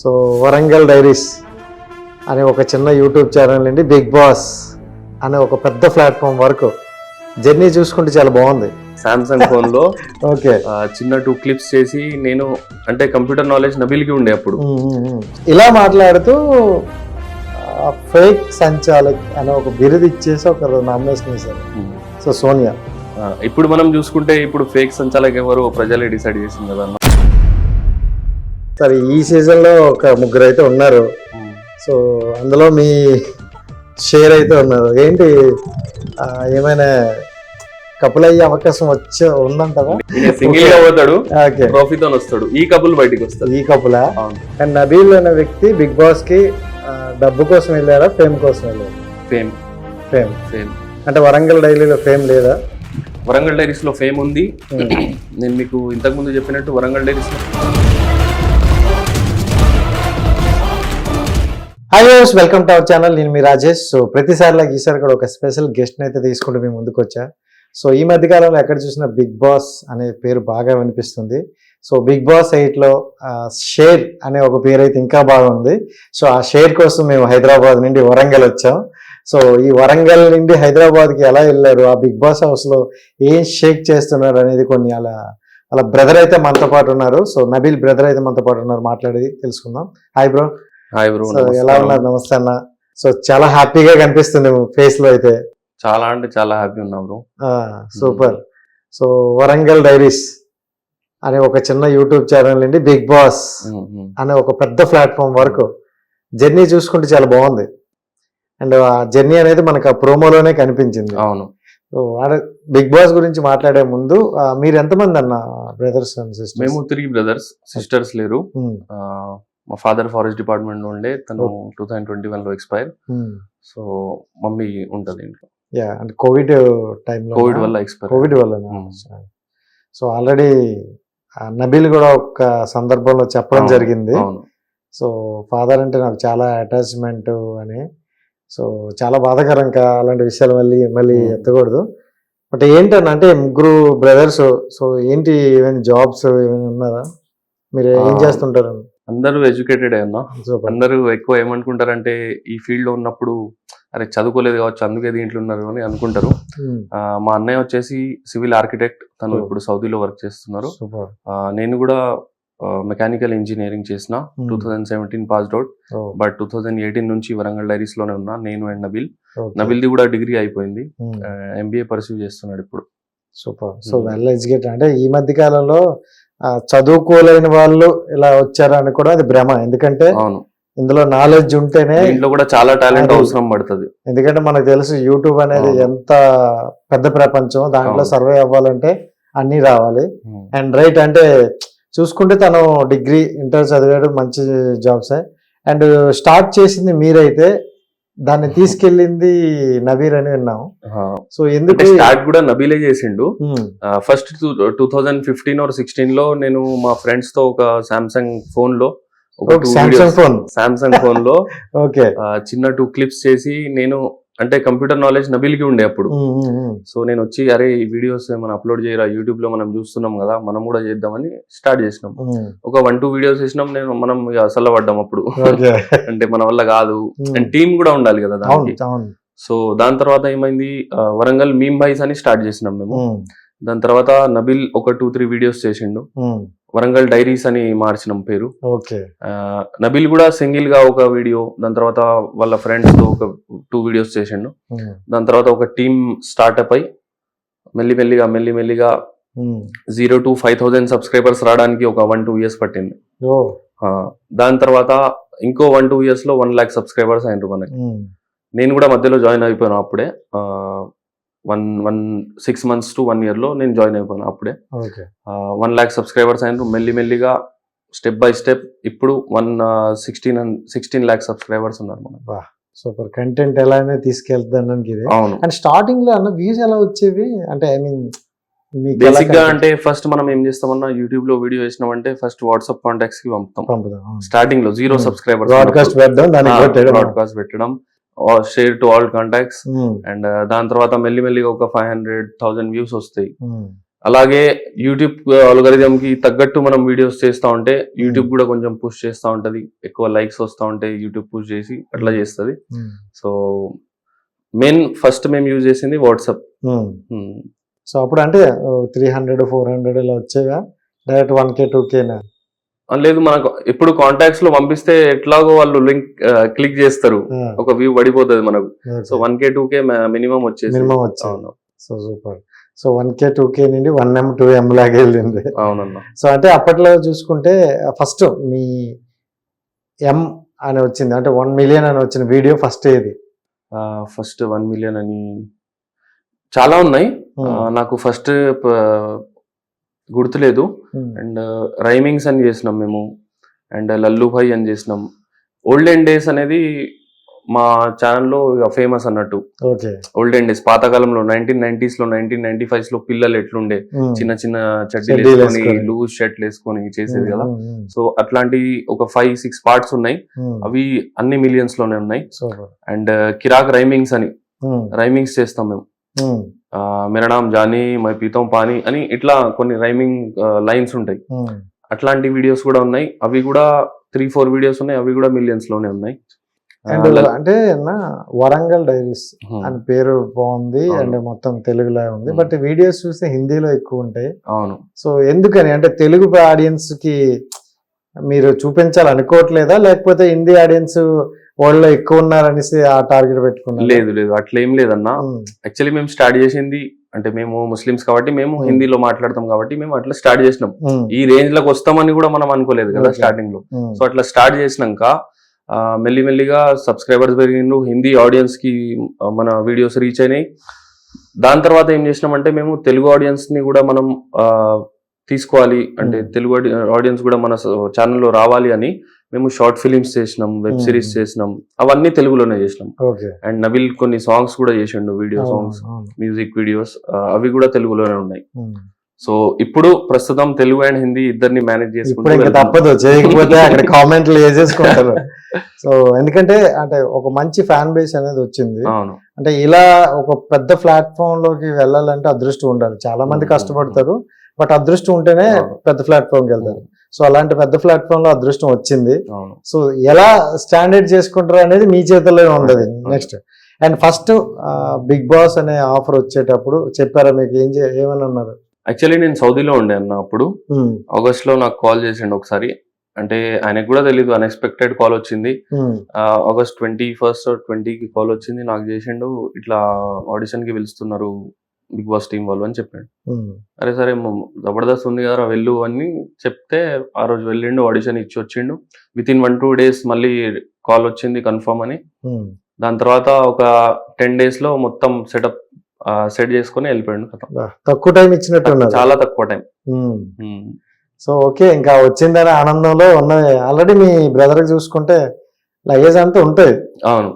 So Warangal diaries అనే ఒక చిన్న యూట్యూబ్ ఛానల్ నుండి బిగ్ బాస్ అనే ఒక పెద్ద ప్లాట్ఫామ్ వరకు జర్నీ చూసుకుంటే చాలా బాగుంది. సామ్సంగ్ ఫోన్ లో ఓకే, చిన్న 2 క్లిప్స్ చేసి నేను అంటే కంప్యూటర్ నాలెడ్జ్ నబిల్కి ఉండే అప్పుడు ఇలా మాట్లాడుతూ ఫేక్ సంచాలక్ అనే ఒక బిరుదు ఇచ్చేసి ఒక నామినేషన్ వేశారు. సో సోనియా, ఇప్పుడు మనం చూసుకుంటే ఇప్పుడు ఫేక్ సంచాలక్ ఎవరు ప్రజలే డిసైడ్ చేసింది కదా అన్న. సరే, ఈ సీజన్ లో ఒక ముగ్గురు అయితే ఉన్నారు. సో అందులో మీ షేర్ అయితే ఉన్నారు. ఏంటి ఏమైనా కపుల్ అయ్యే అవకాశం ఉందంటారా? సింగిల్ గా పోతాడు, ఓకే, ట్రోఫీతో వస్తాడు. ఈ కపుల్ బయటికి వస్తాడు. ఈ కపులా? అండ్ నబీల్ అనే వ్యక్తి బిగ్ బాస్ కి డబ్బు కోసం వెళ్ళారా, ఫేమ్ కోసం వెళ్ళారా? ఫేమ్. ఫేమ్ ఫేమ్ అంటే వరంగల్ డైరీలో ఫేమ్ లేదా? వరంగల్ డైరీస్ లో ఫేమ్ ఉంది. నేను మీకు ఇంతకు ముందు చెప్పినట్టు వరంగల్ డైరీస్ లో. Hi viewers, welcome to our channel. నేను మీ రాజేష్. సో ప్రతిసారిలా ఈసారి కూడా ఒక స్పెషల్ గెస్ట్ అయితే తీసుకుంటూ మేము ముందుకు వచ్చా. సో ఈ మధ్య కాలంలో ఎక్కడ చూసినా బిగ్ బాస్ అనే పేరు బాగా వినిపిస్తుంది. సో బిగ్ బాస్ 8లో షేర్ అనే ఒక పేరు అయితే ఇంకా బాగుంది. సో ఆ షేర్ కోసం మేము హైదరాబాద్ నుండి వరంగల్ వచ్చాం. సో ఈ వరంగల్ నుండి హైదరాబాద్కి ఎలా వెళ్ళారు, ఆ బిగ్ బాస్ హౌస్లో ఏం షేక్ చేస్తున్నారు అనేది కొన్ని అలా బ్రదర్ అయితే మనతో పాటు ఉన్నారు. సో నబీల్ బ్రదర్ అయితే మనతో పాటు ఉన్నారు, మాట్లాడేది తెలుసుకుందాం. Hi bro. హాయ్ బ్రో, ఎలా ఉన్నారు? నమస్తే అన్న. సో చాలా హ్యాపీగా కనిపిస్తుంది ఫేస్ లో అయితే. చాలా అంటే చాలా హ్యాపీ ఉన్నా bro. Super. So Warangal diaries అనే ఒక చిన్న యూట్యూబ్ ఛానల్ నుండి బిగ్ బాస్ అనే ఒక పెద్ద ప్లాట్ఫామ్ వరకు జర్నీ చూసుకుంటే చాలా బాగుంది. అండ్ ఆ జర్నీ అనేది మనకు ఆ ప్రోమోలోనే కనిపించింది. అవును. సో బిగ్ బాస్ గురించి మాట్లాడే ముందు మీరు ఎంతమంది అన్న బ్రదర్స్ అండ్ సిస్టర్స్? మేము 3 బ్రదర్స్, సిస్టర్స్ లేరు. మా ఫాదర్ ఫారెస్ట్ డిపార్ట్మెంట్ లో ఉండే, తను 2021 లో ఎక్స్పైర్. సో మమ్మీ ఉంటది ఇంట్లో. యా, అంటే కోవిడ్ టైంలో, కోవిడ్ వల్ల ఎక్స్పైర్. కోవిడ్ వల్ల. సో ఆల్రెడీ నబీల్ కూడా ఒక సందర్భంలో చెప్పడం జరిగింది. సో ఫాదర్ అంటే నాకు చాలా అటాచ్మెంట్ అని. సో చాలా బాధాకరం. అలాంటి విషయాలు మళ్ళీ ఎత్తకూడదు. బట్ ఏంటన్నా అంటే ముగ్గురు బ్రదర్స్, సో ఏంటి ఏమైనా జాబ్స్ ఏమైనా ఉన్నారా? మీరు ఏం చేస్తుంటారు? అందరూ ఎడ్యుకేటెడ్ అన్నా. అందరూ ఎక్కువ ఏమనుకుంటారంటే ఈ ఫీల్డ్ లో ఉన్నప్పుడు అరే చదువుకోలేదు కావచ్చు అందుకే దీంట్లో ఉన్నారు అని అనుకుంటారు. మా అన్నయ్య వచ్చేసి సివిల్ ఆర్కిటెక్ట్, తను ఇప్పుడు సౌదీలో వర్క్ చేస్తున్నారు. నేను కూడా మెకానికల్ ఇంజనీరింగ్ చేసిన, 2017 పాస్డ్ అవుట్. బట్ 2018 నుంచి వరంగల్ డైరీస్ లోనే ఉన్నా, నేను అండ్ నబీల్. నబీల్ది కూడా డిగ్రీ అయిపోయింది, MBA పర్సూ చేస్తున్నాడు ఇప్పుడు. సూపర్. So well educated. అంటే ఈ మధ్య కాలంలో చదువుకోలేని వాళ్ళు ఇలా వచ్చారని కూడా అది భ్రమ. ఎందుకంటే ఇందులో నాలెడ్జ్ ఉంటేనే, ఇంట్లో కూడా చాలా టాలెంట్ అవసరం పడుతుంది. ఎందుకంటే మనకు తెలుసు యూట్యూబ్ అనేది ఎంత పెద్ద ప్రపంచం, దాంట్లో సర్వే అవ్వాలంటే అన్ని రావాలి. అండ్ రైట్, అంటే చూసుకుంటే తను డిగ్రీ, ఇంటర్ చదివాడు, మంచి జాబ్సే. అండ్ స్టార్ట్ చేసింది మీరైతే, దాన్ని తీసుకెళ్ళింది నబీర్ అని విన్నాము. సో ఎందుకు స్టార్ట్ కూడా నబీలే చేసిండు. ఫస్ట్ 2015 or 16 లో నేను మా ఫ్రెండ్స్ తో ఒక సామ్సంగ్ ఫోన్ లో ఓకే చిన్న 2 క్లిప్స్ చేసి నేను అంటే కంప్యూటర్ నాలెడ్జ్ నబీల్కి ఉండే అప్పుడు. సో నేను వచ్చి అరే ఈ వీడియోస్ మనం అప్లోడ్ చేయరా, యూట్యూబ్ లో మనం చూస్తున్నాం కదా, మనం కూడా చేద్దామని స్టార్ట్ చేసినాం. ఒక 1-2 వీడియోస్ చేసినాం. మనం అసలు పడ్డాం అప్పుడు. అంటే మన వల్ల కాదు, అండ్ టీమ్ కూడా ఉండాలి కదా దానికి. సో దాని తర్వాత ఏమైంది, వరంగల్ మీమ్ బాయ్స్ అని స్టార్ట్ చేసినాం మేము. దాని తర్వాత నబీల్ ఒక 2-3 వీడియోస్ చేసిండు, వరంగల్ డైరీస్ అని మార్చినాం పేరు. నబీల్ కూడా సింగిల్ గా ఒక వీడియో, దాని తర్వాత వాళ్ళ ఫ్రెండ్స్ తో ఒక 2 వీడియోస్ చేసిండు. దాని తర్వాత ఒక టీమ్ స్టార్ట్అప్ అయి మెల్లిమెల్లిగా 0 to 5,000 సబ్స్క్రైబర్స్ రావడానికి ఒక 1-2 years పట్టింది. దాని తర్వాత ఇంకో 1-2 years లో 1 lakh సబ్స్క్రైబర్స్ అయినరు మనకి. నేను కూడా మధ్యలో జాయిన్ అయిపోయాను అప్పుడే. 6 months to 1 year లో నేను జాయిన్ అయిపోయాను అప్పుడే. 1 lakh సబ్స్క్రైబర్స్ అయినారు. మెల్లిమెల్లిగా స్టెప్ బై స్టెప్ ఇప్పుడు 16 lakh సబ్స్క్రైబర్స్ ఉన్నారు మనకు. సూపర్. కంటెంట్ ఎలా తీసుకెళ్తానికి ఇది. అండ్ స్టార్టింగ్ లో అన్న వ్యూస్ ఎలా వచ్చేవి? అంటే ఐ మీన్ బేసిక్ గా అంటే ఫస్ట్ మనం ఏం చేస్తామన్నా, యూట్యూబ్ లో వీడియో వేసినామంటే ఫస్ట్ వాట్సాప్ కాంటాక్ట్స్ కి పంపుతాం. స్టార్టింగ్ లో 0 సబ్స్క్రైబర్స్ బ్రాడ్కాస్ట్ పెట్టడం, share to all contacts. And దాని తర్వాత మెల్లిమెల్లిగా ఒక 500,000 వ్యూస్ వస్తాయి. అలాగే యూట్యూబ్ ఆల్గరిథం కి తగ్గట్టు మనం వీడియోస్ చేస్తా ఉంటే యూట్యూబ్ కూడా కొంచెం పుష్ చేస్తా ఉంటది, ఎక్కువ లైక్స్ వస్తా ఉంటే యూట్యూబ్ పుష్ చేసి అట్లా చేస్తుంది. సో ఫస్ట్ మేము యూజ్ చేసింది వాట్సాప్. సో అప్పుడు అంటే 300 400 ఇలా వచ్చేగా, డైరెక్ట్ 1K 2Kనా? లేదు, మనకు ఎప్పుడు కాంటాక్ట్స్ లో పంపిస్తే ఎట్లాగో వాళ్ళు లింక్ క్లిక్ చేస్తారు, ఒక వ్యూ పడిపోతుంది మనకు. సో 1K 2K మినిమం వచ్చేసి. So super. So 1K 2K నుండి 1M 2M లాగా వెళ్ళింది. అవునన్నా. సో అంటే అప్పట్లో చూసుకుంటే ఫస్ట్ మీ M అని వచ్చింది, అంటే 1 million అని వచ్చిన వీడియో ఫస్ట్ ఏది? ఫస్ట్ 1 million అని చాలా ఉన్నాయి, నాకు ఫస్ట్ గుర్తులేదు. అండ్ రైమింగ్స్ అని చేసినాం మేము, అండ్ లల్లు భాయ్ అని చేసినాం. ఓల్డెన్ డేస్ అనేది మా ఛానల్లో ఇక ఫేమస్ అన్నట్టు. ఓల్డెన్ డేస్ పాతకాలంలో 1990s లో 1995s లో పిల్లలు ఎట్లుండే చిన్న చిన్న చడ్డీలు వేసుకొని లూజ్ షర్ట్లు వేసుకొని చేసేది కదా. సో అట్లాంటి ఒక 5-6 పార్ట్స్ ఉన్నాయి, అవి అన్ని మిలియన్స్ లోనే ఉన్నాయి. అండ్ కిరాక్ రైమింగ్స్ అని రైమింగ్స్ చేస్తాం మేము. మేరా నామ్ జానీ మై పీతం పానీ అని ఇట్లా కొన్ని రైమింగ్ లైన్స్ ఉంటాయి. అట్లాంటి వీడియోస్ కూడా ఉన్నాయి, అవి కూడా 3-4 వీడియోస్ ఉన్నాయి, అవి కూడా మిలియన్స్ లోనే ఉన్నాయి. అంటే వరంగల్ డైరీస్ అని పేరు బాగుంది, అండ్ మొత్తం తెలుగులో ఉంది, బట్ వీడియోస్ చూస్తే హిందీలో ఎక్కువ ఉంటాయి. అవును. సో ఎందుకని, అంటే తెలుగు ఆడియన్స్ కి మీరు చూపించాలనుకోవట్లేదా, లేకపోతే హిందీ ఆడియన్స్ వాళ్ళు ఎక్కువ ఉన్నారనేసి ఆ టార్గెట్ పెట్టుకున్నారు? లేదు అట్లా ఏం లేదన్నా. యాక్చువల్లీ మేము స్టార్ట్ చేసింది అంటే మేము ముస్లిమ్స్ కాబట్టి మేము హిందీలో మాట్లాడతాం కాబట్టి మేము అట్లా స్టార్ట్ చేసినాం. ఈ రేంజ్ లకు వస్తామని కూడా మనం అనుకోలేదు కదా స్టార్టింగ్ లో. సో అట్లా స్టార్ట్ చేసినాక మెల్లిమెల్లిగా సబ్స్క్రైబర్స్ పెరిగిండ్రు, హిందీ ఆడియన్స్ కి మన వీడియోస్ రీచ్ అయినాయి. దాని తర్వాత ఏం చేసినామంటే మేము తెలుగు ఆడియన్స్ ని కూడా మనం తీసుకోవాలి, అంటే తెలుగు ఆడియన్స్ కూడా మన ఛానల్లో రావాలి అని మేము షార్ట్ ఫిలిమ్స్ చేసినాం, వెబ్ సిరీస్ చేసినాం, అవన్నీ తెలుగులోనే చేసినాం. అండ్ నబిల్ కొన్ని సాంగ్స్ కూడా చేసిండు, వీడియో సాంగ్స్, మ్యూజిక్ వీడియోస్, అవి కూడా తెలుగులోనే ఉన్నాయి. సో ఇప్పుడు ప్రస్తుతం తెలుగు అండ్ హిందీ ఇద్దరిని మేనేజ్ చేసుకుంటే తప్పదు, చేయకపోతే అక్కడ కామెంట్లు వేసేసుకుంటారు. సో ఎందుకంటే అంటే ఒక మంచి ఫ్యాన్ బేస్ అనేది వచ్చింది. అంటే ఇలా ఒక పెద్ద ప్లాట్ఫామ్ లోకి వెళ్ళాలంటే అదృష్టం ఉండాలి, చాలా మంది కష్టపడతారు, బట్ అదృష్టం ఉంటేనే పెద్ద ప్లాట్ఫామ్కి వెళ్తారు. సో అలాంటి పెద్ద ప్లాట్ఫామ్ లో అదృష్టం వచ్చింది. సో ఎలా స్టాండర్డ్ చేసుకుంటారు అనేది మీ చేతుల్లోనే ఉండదు. Next and first Bigg Boss అనే ఆఫర్ వచ్చేటప్పుడు చెప్పారా మీకు, ఏమని అన్నారు? యాక్చువల్లీ నేను సౌదీలో ఉండే అన్న అప్పుడు. ఆగస్ట్ లో నాకు కాల్ చేసిండు ఒకసారి, అంటే ఆయనకు కూడా తెలీదు, అన్ఎక్స్పెక్టెడ్ కాల్ వచ్చింది. ఆగస్ట్ 21st or 20కి కాల్ వచ్చింది, నాకు చేసిండు ఇట్లా ఆడిషన్ కి పిలుస్తున్నారు బిగ్ బాస్ టీం వాళ్ళు అని చెప్పాడు. అరే సరే జబర్దస్త్ ఉంది కదా వెళ్ళు అని చెప్తే ఆ రోజు వెళ్ళిండు, ఆడిషన్ ఇచ్చి వచ్చిండు. వితిన్ 1-2 days మళ్ళీ కాల్ వచ్చింది కన్ఫర్మ్ అని. దాని తర్వాత ఒక 10 days లో మొత్తం సెట్ చేసుకుని వెళ్ళిపోయాడు. తక్కువ టైం ఇచ్చినట్టు, చాలా తక్కువ టైం. సో ఓకే, ఇంకా వచ్చిందని ఆనందంలో ఉన్నది. ఆల్రెడీ మీ బ్రదర్ చూసుకుంటే లగేజ్ అంతా ఉంటాయి, అవును,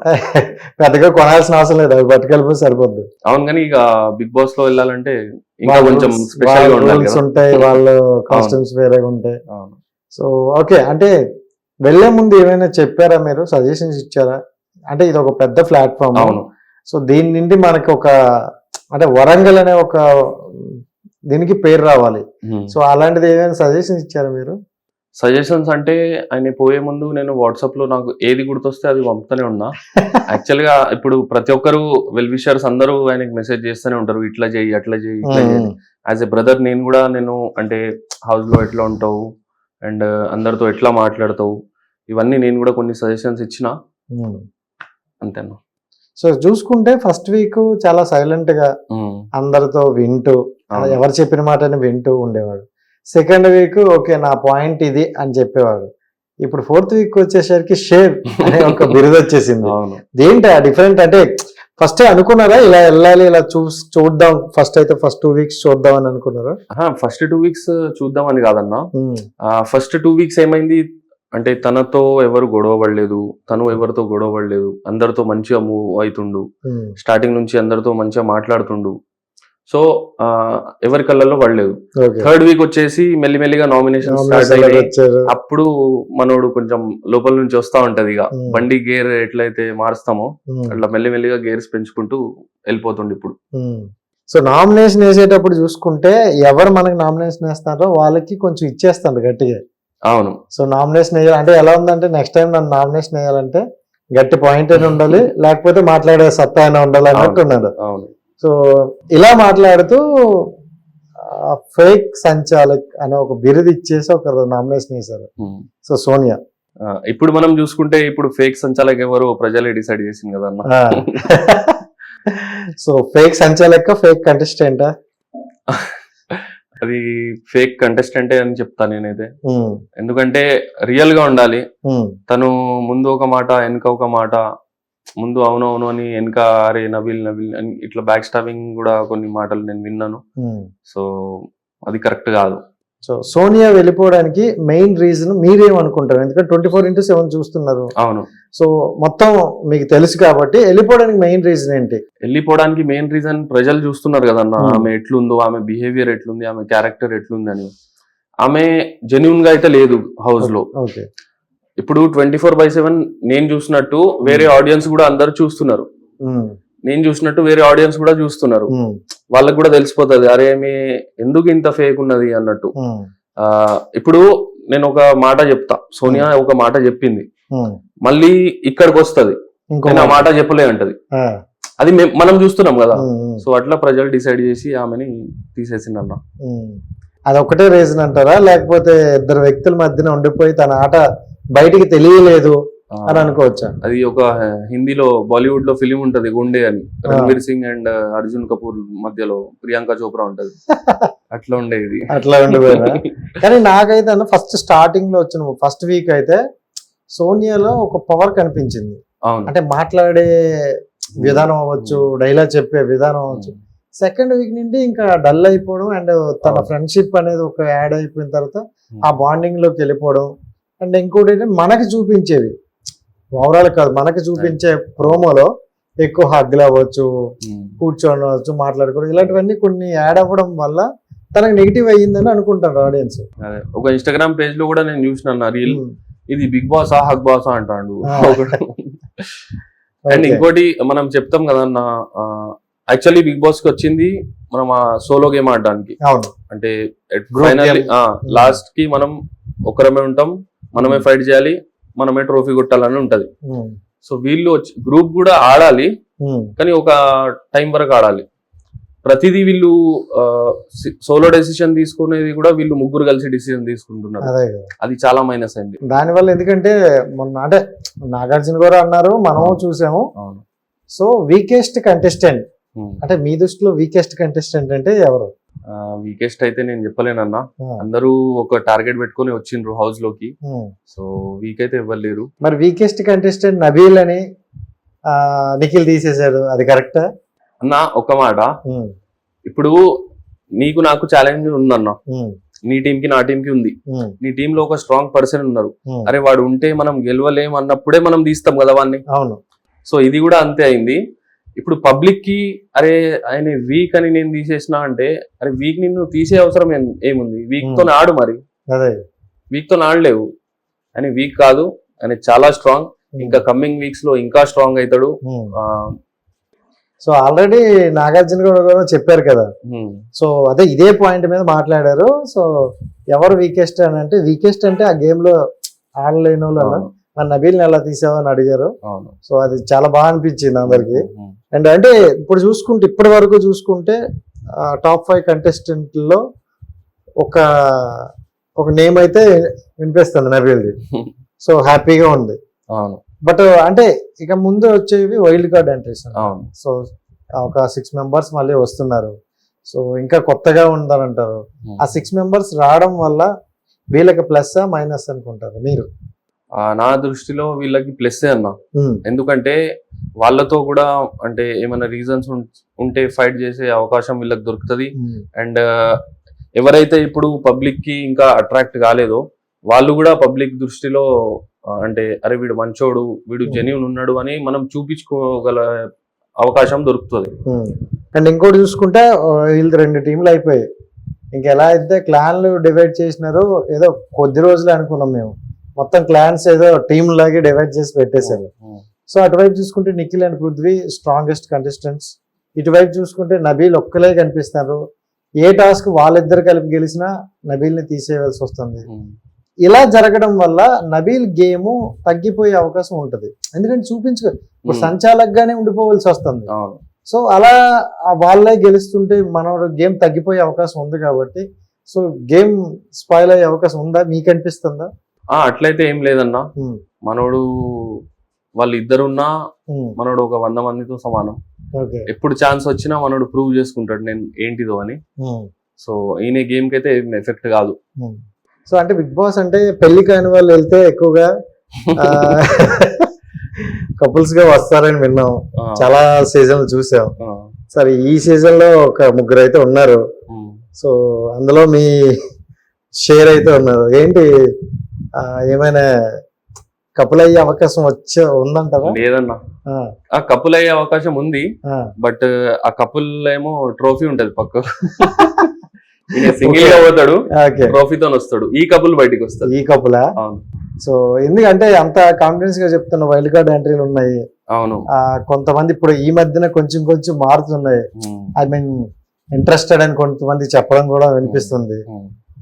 పెద్దగా కొనాల్సిన అవసరం లేదు, అవి పట్టుకెళ్ళిపోతే సరిపోద్ది. అవును, కానీ ఇక బిగ్ బాస్ లో వెళ్ళాలంటే ఇంకా కొంచెం స్పెషల్ రూల్స్ ఉంటాయి, వాళ్ళ కాస్ట్యూమ్స్ వేరేగా ఉంటాయి. సో ఓకే, అంటే వెళ్లే ముందు ఏమైనా చెప్పారా మీరు, సజెషన్స్ ఇచ్చారా? అంటే ఇది ఒక పెద్ద ప్లాట్ఫామ్, అవును, సో దీని నుండి మనకి ఒక అంటే వరంగల్ అనే ఒక దీనికి పేరు రావాలి, సో అలాంటిది ఏమైనా సజెషన్స్ ఇచ్చారా మీరు? సజెషన్స్ అంటే ఆయన పోయే ముందు నేను వాట్సాప్ లో నాకు ఏది గుర్తొస్తే అది పంపుతూనే ఉన్నా. యాక్చువల్ గా ఇప్పుడు ప్రతి ఒక్కరు వెల్ విషర్స్ అందరూ ఆయనకి మెసేజ్ చేస్తూనే ఉంటారు, ఇట్లా చేయి అట్లా చేయి ఇట్లా చేయి. యాజ్ ఎ బ్రదర్ నేను కూడా నేను అంటే హౌస్ లో ఎట్లా ఉంటావు అండ్ అందరితో ఎట్లా మాట్లాడతావు, ఇవన్నీ నేను కూడా కొన్ని సజెషన్స్ ఇచ్చిన, అంతేనా. సో చూసుకుంటే ఫస్ట్ వీక్ చాలా సైలెంట్ గా అందరితో వింటూ ఎవరు చెప్పిన మాటని వింటూ ఉండేవాడు. సెకండ్ వీక్ ఓకే నా పాయింట్ ఇది అని చెప్పేవాడు. ఇప్పుడు 4th వీక్ వచ్చేసరికి షేర్ అనే ఒక బిరుదు వచ్చేసింది. దేంటి ఆ డిఫరెంట్, అంటే ఫస్ట్ అనుకున్నారా ఇలా వెళ్ళాలి, ఇలా చూద్దాం, ఫస్ట్ 2 weeks చూద్దాం అని అనుకున్నారా? ఫస్ట్ 2 weeks చూద్దాం అని కాదన్నా, ఫస్ట్ 2 weeks ఏమైంది అంటే తనతో ఎవరు గొడవ పడలేదు, తను ఎవరితో గొడవ పడలేదు, అందరితో మంచిగా మూవ్ అవుతుండు, స్టార్టింగ్ నుంచి అందరితో మంచిగా మాట్లాడుతుండు. సో ఎవరి కళ్ళల్లో పడలేదు. 3rd week వచ్చేసి మెల్లిమెల్లిగా నామినేషన్ స్టార్ట్ అయ్యాయి. అప్పుడు మనోడు కొంచెం లోపల నుంచి వస్తా ఉంటది, ఇక బండి గేర్ ఎట్లయితే మారుస్తామో అట్లా మెల్లిమెల్లిగా గేర్స్ పెంచుకుంటూ వెళ్ళిపోతుండే ఇప్పుడు. సో నామినేషన్ వేసేటప్పుడు చూసుకుంటే ఎవరు మనకి నామినేషన్ వేస్తారో వాళ్ళకి కొంచెం ఇచ్చేస్తాడు గట్టిగా. అవును. సో నామినేషన్ వేయాలి అంటే ఎలా ఉందంటే నెక్స్ట్ టైం నన్ను నామినేషన్ వేయాలంటే గట్టి పాయింట్ అయినా ఉండాలి, లేకపోతే మాట్లాడే సత్తా అయినా ఉండాలి అన్నట్టు ఉన్నాడు. అవును. సో ఇలా మాట్లాడుతూ ఫేక్ సంచాలక్ అనే ఒక బిరుదు ఇచ్చేసి ఒక నామినేషన్ వేశారు. సో సోనియా. ఇప్పుడు మనం చూసుకుంటే ఇప్పుడు ఫేక్ సంచాలక్ ఎవరు ప్రజలే డిసైడ్ చేసింది కదా అన్న. సో ఫేక్ సంచాలక ఫేక్ కంటెస్టెంట్ అది ఫేక్ కంటెస్టెంటే అని చెప్తాను నేనైతే. ఎందుకంటే రియల్ గా ఉండాలి. తను ముందు ఒక మాట వెనక ఒక మాట, ముందు అవునవును అని వెనక అరే నబిల్ నబిల్ అని ఇట్లా బ్యాక్ స్టాపింగ్ కూడా కొన్ని మాటలు నేను విన్నాను. సో అది కరెక్ట్ కాదు. సో సోనియా వెళ్ళిపోవడానికి మెయిన్ రీజన్ మీరేమనుకుంటారు? ఎందుకంటే 24/7 చూస్తున్నారు. అవును. సో మొత్తం మీకు తెలుసు కాబట్టి వెళ్ళిపోవడానికి మెయిన్ రీజన్ ఏంటి? వెళ్ళిపోవడానికి మెయిన్ రీజన్ ప్రజలు చూస్తున్నారు కదన్న, ఆమె ఎట్లుందో, ఆమె బిహేవియర్ ఎట్లుంది, ఆమె క్యారెక్టర్ ఎట్లుంది అని. ఆమె జెన్యున్ గా అయితే లేదు హౌస్ లో. ఓకే. ఇప్పుడు 24/7 నేను చూసినట్టు వేరే ఆడియన్స్ కూడా అందరు చూస్తున్నారు. నేను చూసినట్టు వేరే ఆడియన్స్ కూడా చూస్తున్నారు. వాళ్ళకి కూడా తెలిసిపోతుంది అరే మీ ఎందుకు ఇంత ఫేక్ ఉన్నది అన్నట్టు. ఇప్పుడు నేను ఒక మాట చెప్తా, సోనియా ఒక మాట చెప్పింది, మళ్ళీ ఇక్కడికి వస్తుంది నేను ఆ మాట చెప్పలే అంటది. అది మనం చూస్తున్నాం కదా. సో అట్లా ప్రజలు డిసైడ్ చేసి ఆమెని తీసేసిందన్న. అది ఒకటే రీజన్ అంటారా, లేకపోతే ఇద్దరు వ్యక్తుల మధ్యన ఉండిపోయి తన ఆట బయటికి తెలియలేదు అని అనుకోవచ్చా? అది ఒక హిందీలో బాలీవుడ్ లో ఫిలిం ఉంటది గుండె అని, రణ్వీర్ సింగ్ అండ్ అర్జున్ కపూర్ మధ్యలో ప్రియాంక చోప్రా ఉంటది. అట్లా ఉండేది. అట్లా ఉండిపోయినా కానీ నాకైతే అన్న ఫస్ట్ స్టార్టింగ్ లో వచ్చిన ఫస్ట్ వీక్ అయితే సోనియాలో ఒక పవర్ కనిపించింది. అంటే మాట్లాడే విధానం అవ్వచ్చు, డైలాగ్ చెప్పే విధానం అవ్వచ్చు. సెకండ్ వీక్ నుండి ఇంకా డల్ అయిపోవడం అండ్ తన ఫ్రెండ్షిప్ అనేది ఒక యాడ్ అయిపోయిన తర్వాత ఆ బాండింగ్ లోకి వెళ్ళిపోవడం. అండ్ ఇంకోటి మనకి చూపించేది ఓవరాల్ కాదు, మనకి చూపించే ప్రోమోలో ఎక్కువ హగ్లు అవ్వచ్చు, కూర్చొని అవ్వచ్చు, మాట్లాడుకోవడం, ఇలాంటివన్నీ కొన్ని యాడ్ అవ్వడం వల్ల తనకు నెగిటివ్ అయ్యిందని అనుకుంటారు ఆడియన్స్. ఒక ఇన్స్టాగ్రామ్ పేజ్ లో కూడా నేను చూసిన రీల్, ఇది బిగ్ బాస్ హగ్ బాస్ అంటాడు. అండ్ ఇంకోటి మనం చెప్తాం కదన్నా, యాక్చువల్లీ బిగ్ బాస్ కి వచ్చింది మనం ఆ సోలో గేమ్ ఆడడానికి. అంటే ఫైనల్లీ లాస్ట్ కి మనం ఒకరమే ఉంటాం, మనమే ఫైట్ చేయాలి, మనమే ట్రోఫీ కొట్టాలని ఉంటది. సో వీళ్ళు వచ్చి గ్రూప్ కూడా ఆడాలి, కానీ ఒక టైం వరకు ఆడాలి. ప్రతిదీ వీళ్ళు సోలో డెసిషన్ తీసుకునేది కూడా వీళ్ళు ముగ్గురు కలిసి డెసిషన్ తీసుకుంటున్నారు. అది చాలా మైనస్ అయింది దానివల్ల. ఎందుకంటే మొన్న అంటే నాగార్జున గారు అన్నారు, మనము చూసాము. సో వీకెస్ట్ కంటెస్టెంట్ అంటే మీ దృష్టిలో వీకెస్ట్ కంటెస్టెంట్ అంటే ఎవరు? వీకెస్ట్ అయితే నేను చెప్పలేనన్నా, అందరూ ఒక టార్గెట్ పెట్టుకుని వచ్చిండ్రు హౌస్ లోకి. సో వీక్ అయితే ఇవ్వలేరు. మరి వీకెస్ట్ కంటెస్టెంట్ నబీల్ అని నిఖిల్ తీసేశాడు, అది కరెక్టా అన్న? ఒక మాట, ఇప్పుడు నీకు నాకు ఛాలెంజ్ ఉందన్న, నీ టీం కి నా టీం కి ఉంది. నీ టీమ్ లో ఒక స్ట్రాంగ్ పర్సన్ ఉన్నారు, అరే వాడు ఉంటే మనం గెలవలేం అన్నప్పుడే మనం తీస్తాం కదా వాడిని. అవును. సో ఇది కూడా అంతే అయింది. ఇప్పుడు పబ్లిక్ కి అరే ఆయన వీక్ అని నేను తీసేసిన అంటే, అరే వీక్ నిన్ను తీసే అవసరం ఏముంది? వీక్ తో ఆడు, మరి వీక్ తో ఆడలేవు. అని వీక్ కాదు, ఆయన చాలా స్ట్రాంగ్. ఇంకా కమింగ్ వీక్స్ లో ఇంకా స్ట్రాంగ్ అవుతాడు. సో ఆల్రెడీ నాగార్జున కూడా చెప్పారు కదా. సో అదే ఇదే పాయింట్ మీద మాట్లాడారు. సో ఎవరు వీకెస్ట్ అని అంటే, వీకెస్ట్ అంటే ఆ గేమ్ లో ఆడలేని వాళ్ళు మన నబీల్ని ఎలా తీసావని అడిగారు. సో అది చాలా బాగా అనిపించింది అందరికి. అండ్ అంటే ఇప్పుడు చూసుకుంటే, ఇప్పటి వరకు చూసుకుంటే టాప్ 5 కంటెస్టెంట్లో ఒక నేమ్ అయితే వినిపిస్తుంది నబీల్ది. సో హ్యాపీగా ఉంది. బట్ అంటే ఇక ముందు వచ్చేవి వైల్డ్ కార్డ్ ఎంట్రీస్. సో ఒక 6 మెంబర్స్ మళ్ళీ వస్తున్నారు. సో ఇంకా కొత్తగా ఉండాలంటారు. ఆ 6 మెంబర్స్ రావడం వల్ల వీళ్ళకి ప్లస్ మైనస్ అనుకుంటారు మీరు? నా దృష్టిలో వీళ్ళకి ప్లస్ అన్న. ఎందుకంటే వాళ్ళతో కూడా అంటే ఏమైనా రీజన్స్ ఉంటే ఫైట్ చేసే అవకాశం వీళ్ళకి దొరుకుతుంది. అండ్ ఎవరైతే ఇప్పుడు పబ్లిక్ కి ఇంకా అట్రాక్ట్ కాలేదో వాళ్ళు కూడా పబ్లిక్ దృష్టిలో అంటే అరే వీడు మంచోడు, వీడు జెన్యూన్ ఉన్నాడు అని మనం చూపించుకోగల అవకాశం దొరుకుతుంది. అండ్ ఇంకోటి చూసుకుంటే వీళ్ళు 2 టీంలు అయిపోయాయి. ఇంకెలా అయితే క్లాన్లు డివైడ్ చేసినారో ఏదో కొద్ది రోజులే అనుకున్నాం మేము, మొత్తం క్లాన్స్ ఏదో టీమ్ లాగే డివైడ్ చేసి పెట్టేశారు. సో అటువైపు చూసుకుంటే Nikhil and Prithvi strongest contestants. ఇటువైపు చూసుకుంటే నబీల్ ఒక్కలే కనిపిస్తారు. ఏ టాస్క్ వాళ్ళిద్దరు కలిపి గెలిచినా నబీల్ని తీసేయవలసి వస్తుంది. ఇలా జరగడం వల్ల నబీల్ గేమ్ తగ్గిపోయే అవకాశం ఉంటుంది. ఎందుకంటే ఇప్పుడు సంచాలకుగానే ఉండిపోవలసి వస్తుంది. సో అలా వాళ్ళే గెలుస్తుంటే మనోడు గేమ్ తగ్గిపోయే అవకాశం ఉంది కాబట్టి సో గేమ్ స్పాయిల్ అయ్యే అవకాశం ఉందా, మీకు అనిపిస్తుందా? అట్లయితే ఏం లేదన్నా, మనోడు వాళ్ళు ఇద్దరున్నా మనోడు ఒక 100 మందితో సమానం. ఎప్పుడు ఛాన్స్ వచ్చినా మనోడు ప్రూవ్ చేసుకుంటాడు నేను ఏంటిదో అని. సో ఈయన గేమ్ కి అయితే ఏం ఎఫెక్ట్ కాదు. సో అంటే బిగ్ బాస్ అంటే పెళ్లి కాని వాళ్ళు వెళ్తే ఎక్కువగా కపుల్స్ గా వస్తారని విన్నాం, చాలా సీజన్లు చూసాం. సరే ఈ సీజన్ లో ఒక 3 అయితే ఉన్నారు. సో అందులో మీ షేర్ అయితే ఉన్నారు. ఏంటి ఏమైనా కపుల్ అయ్యే అవకాశం ఉందంటారా? లేదన్నా, ఆ కపుల్ అయ్యే అవకాశం ఉంది. బట్ ఆ కపుల్ ఏమో ట్రోఫీ ఉంటది పక్క, సింగిల్ గా పోతాడు, ట్రోఫీతో వస్తాడు. ఈ కపుల్ బయటికి వస్తాడు. ఈ కపులా? సో ఎందుకంటే అంత కాన్ఫిడెన్స్ గా చెప్తున్న వైల్డ్ కార్డ్ ఎంట్రీలు ఉన్నాయి. అవును, కొంతమంది ఇప్పుడు ఈ మధ్యన కొంచెం మారుతున్నాయి. ఐ మీన్ ఇంట్రెస్టెడ్ అని కొంతమంది చెప్పడం కూడా వినిపిస్తుంది.